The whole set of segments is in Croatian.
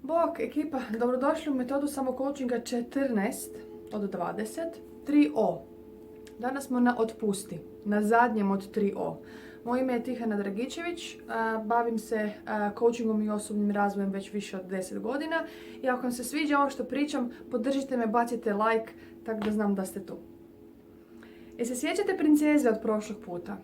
Bok, ekipa, dobrodošli u metodu samokoučinga 14 od 20, 3O. Danas smo na otpusti, na zadnjem od 3O. Moje ime je Tihana Dragičević, bavim se coachingom i osobnim razvojem već više od 10 godina. I ako vam se sviđa ovo što pričam, podržite me, bacite like, tako da znam da ste tu. Se sjećate princeze od prošlog puta?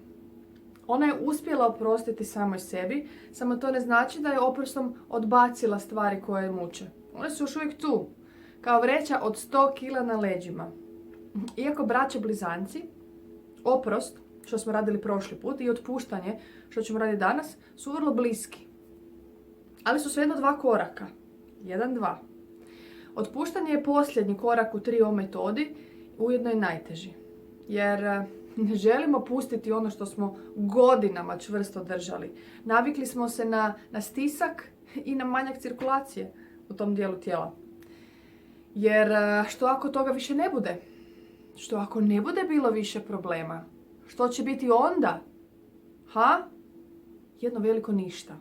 Ona je uspjela oprostiti samoj sebi, samo to ne znači da je oprostom odbacila stvari koje je muče. One su još uvijek tu, kao vreća od 100 kila na leđima. Iako braća blizanci, oprost, što smo radili prošli put, i otpuštanje, što ćemo raditi danas, su vrlo bliski. Ali su svejedno 2 koraka. 1, 2. Otpuštanje je posljednji korak u 3O metodi, ujedno je najteži. Jer ne želimo pustiti ono što smo godinama čvrsto držali. Navikli smo se na stisak i na manjak cirkulacije u tom dijelu tijela. Jer što ako toga više ne bude? Što ako ne bude bilo više problema? Što će biti onda? Jedno veliko ništa.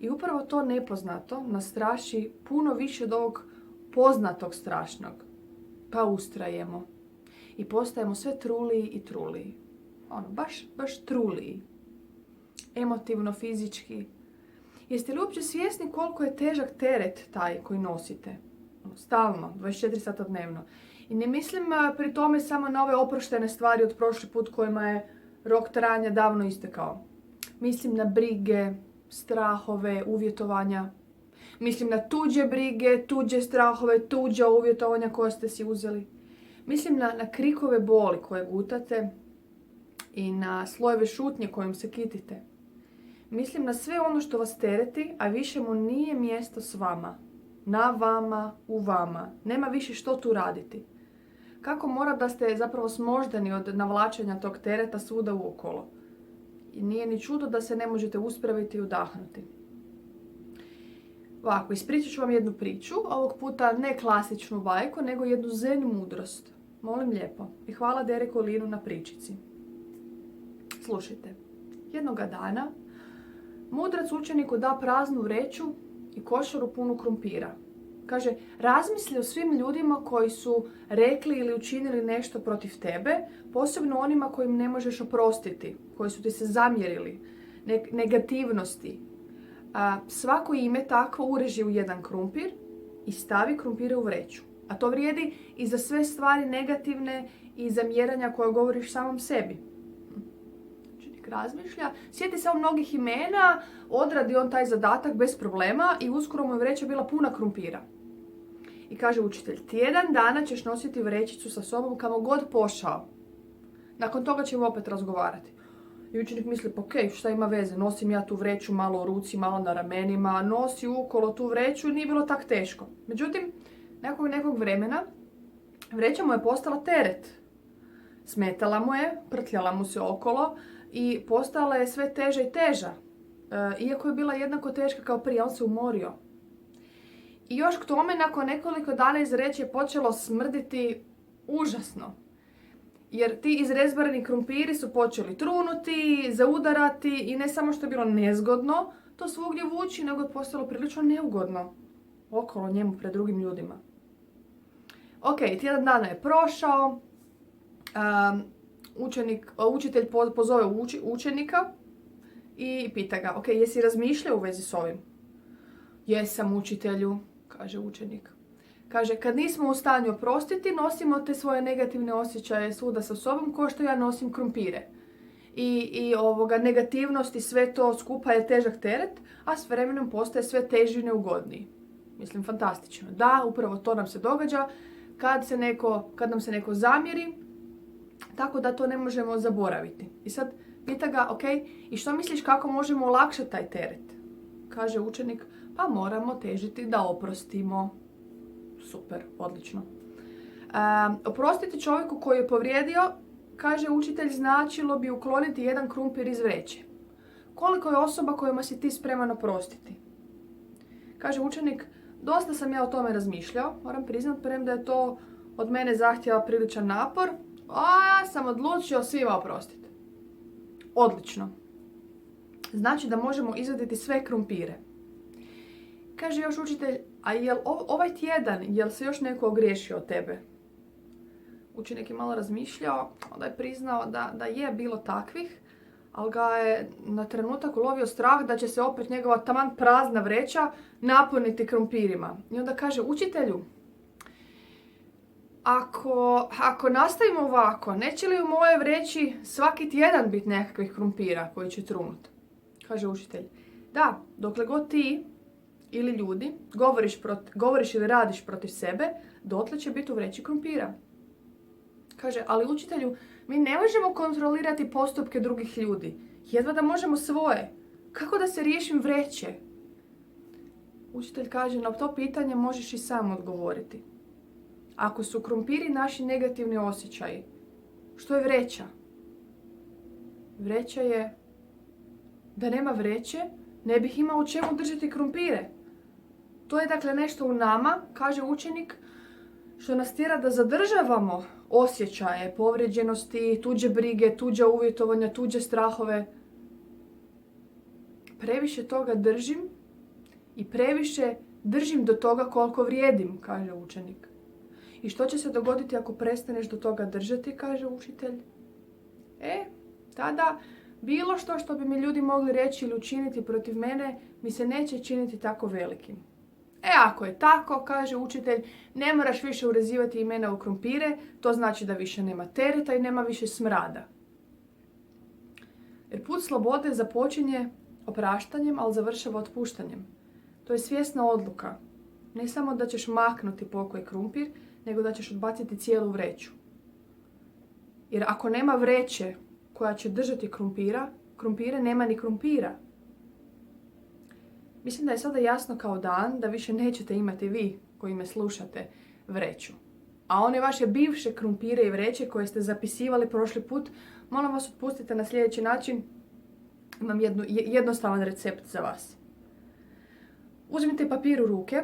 I upravo to nepoznato nas straši puno više od ovog poznatog strašnog. Pa ustrajemo. I postajemo sve truliji i truliji. Baš truliji. Emotivno, fizički. Jeste li uopće svjesni koliko je težak teret taj koji nosite? Stalno, 24 sata dnevno. I ne mislim pri tome samo na ove oproštene stvari od prošli put kojima je rok trajanja davno istekao. Mislim na brige, strahove, uvjetovanja. Mislim na tuđe brige, tuđe strahove, tuđa uvjetovanja koje ste si uzeli. Mislim na krikove boli koje gutate i na slojeve šutnje kojim se kitite. Mislim na sve ono što vas tereti, a više mu nije mjesto s vama. Na vama, u vama. Nema više što tu raditi. Kako mora da ste zapravo smoždani od navlačenja tog tereta svuda uokolo. I nije ni čudo da se ne možete uspraviti i udahnuti. Ovako, ispričat ću vam jednu priču, ovog puta ne klasičnu bajku, nego jednu zen mudrost. Molim lijepo. I hvala Dereku Linu na pričici. Slušajte. Jednoga dana mudrac učeniku da praznu vreću i košaru punu krumpira. Kaže, razmisli o svim ljudima koji su rekli ili učinili nešto protiv tebe, posebno onima kojim ne možeš oprostiti, koji su ti se zamjerili, negativnosti. Svako ime takvo ureži u jedan krumpir i stavi krumpire u vreću. A to vrijedi i za sve stvari negativne i zamjeranja koje govoriš samom sebi. Učenik razmišlja, sjeti se on mnogih imena, odradi on taj zadatak bez problema i uskoro mu je vreća bila puna krumpira. I kaže učitelj, tjedan dana ćeš nositi vrećicu sa sobom kamo god pošao. Nakon toga ćemo opet razgovarati. I učenik misli, pa okej, šta ima veze, nosim ja tu vreću malo u ruci, malo na ramenima, nosi ukolo tu vreću, nije bilo tak teško. Međutim, nakon nekog vremena vreća mu je postala teret. Smetala mu je, prtljala mu se okolo i postala je sve teža i teža. Iako je bila jednako teška kao prije, on se umorio. I još k tome, nakon nekoliko dana iz vreće je počelo smrditi užasno. Jer ti izrezbareni krumpiri su počeli trunuti, zaudarati i ne samo što je bilo nezgodno to svugdje vući, nego je postalo prilično neugodno okolo njemu pred drugim ljudima. Ok, tjedan dana je prošao, učitelj pozove učenika i pita ga, ok, jesi razmišljao u vezi s ovim? Jesam, učitelju, kaže učenik. Kaže, kad nismo u stanju oprostiti, nosimo te svoje negativne osjećaje svuda sa sobom, kao što ja nosim krumpire. I negativnost i sve to skupa je težak teret, a s vremenom postaje sve teži i neugodniji. Mislim, fantastično. Da, upravo to nam se događa kad nam se neko zamjeri, tako da to ne možemo zaboraviti. I sad pita ga, ok, i što misliš kako možemo olakšati taj teret? Kaže učenik, pa moramo težiti da oprostimo. Super, odlično. Oprostiti čovjeku koji je povrijedio, kaže učitelj, značilo bi ukloniti jedan krumpir iz vreće. Koliko je osoba kojima si ti spreman oprostiti? Kaže učenik, dosta sam ja o tome razmišljao, moram priznati, premda je to od mene zahtjeva priličan napor, a ja sam odlučio svima oprostiti. Odlično. Znači da možemo izvaditi sve krumpire. Kaže još učitelj, a jel ovaj tjedan, jel se još neko ogriješio od tebe? Učenik je malo razmišljao, onda je priznao da je bilo takvih, ali ga je na trenutak ulovio strah da će se opet njegova taman prazna vreća napuniti krumpirima. I onda kaže, učitelju, ako nastavimo ovako, neće li u mojoj vreći svaki tjedan biti nekakvih krumpira koji će trunut? Kaže učitelj, da, dokle god ti ili ljudi govoriš ili radiš protiv sebe, dotle će biti u vreći krumpira. Kaže, ali učitelju, mi ne možemo kontrolirati postupke drugih ljudi. Jedva da možemo svoje. Kako da se riješim vreće? Učitelj kaže, na to pitanje možeš i sam odgovoriti. Ako su krumpiri naši negativni osjećaji, što je vreća? Vreća je, da nema vreće, ne bih imao u čemu držati krumpire. To je dakle nešto u nama, kaže učenik, što nas tjera da zadržavamo osjećaje, povrijeđenosti, tuđe brige, tuđa uvjetovanja, tuđe strahove. Previše toga držim i previše držim do toga koliko vrijedim, kaže učenik. I što će se dogoditi ako prestaneš do toga držati, kaže učitelj? Tada bilo što bi mi ljudi mogli reći ili učiniti protiv mene, mi se neće činiti tako velikim. Ako je tako, kaže učitelj, ne moraš više urezivati imena u krumpire, to znači da više nema tereta i nema više smrada. Jer put slobode započinje opraštanjem, ali završava otpuštanjem. To je svjesna odluka. Ne samo da ćeš maknuti pokoji krumpir, nego da ćeš odbaciti cijelu vreću. Jer ako nema vreće koja će držati krumpire, nema ni krumpira. Mislim da je sada jasno kao dan da više nećete imati vi koji me slušate vreću. A one vaše bivše krumpire i vreće koje ste zapisivali prošli put, molim vas otpustite na sljedeći način. Imam jednostavan recept za vas. Uzmite papir u ruke,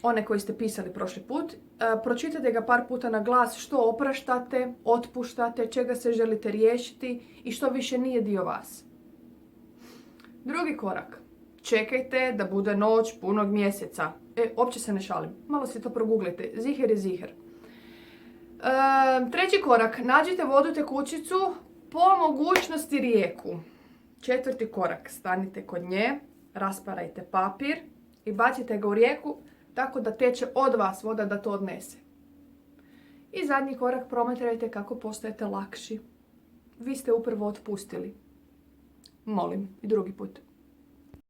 one koji ste pisali prošli put, pročitajte ga par puta na glas što opraštate, otpuštate, čega se želite riješiti i što više nije dio vas. Drugi korak. Čekajte da bude noć punog mjeseca. Uopće se ne šalim. Malo si to proguglajte. Ziher je ziher. Treći korak. Nađite vodu tekućicu, po mogućnosti rijeku. Četvrti korak. Stanite kod nje, rasparajte papir i bacite ga u rijeku tako da teče od vas voda da to odnese. I zadnji korak. Promatrajte kako postajete lakši. Vi ste upravo otpustili. Molim, i drugi put.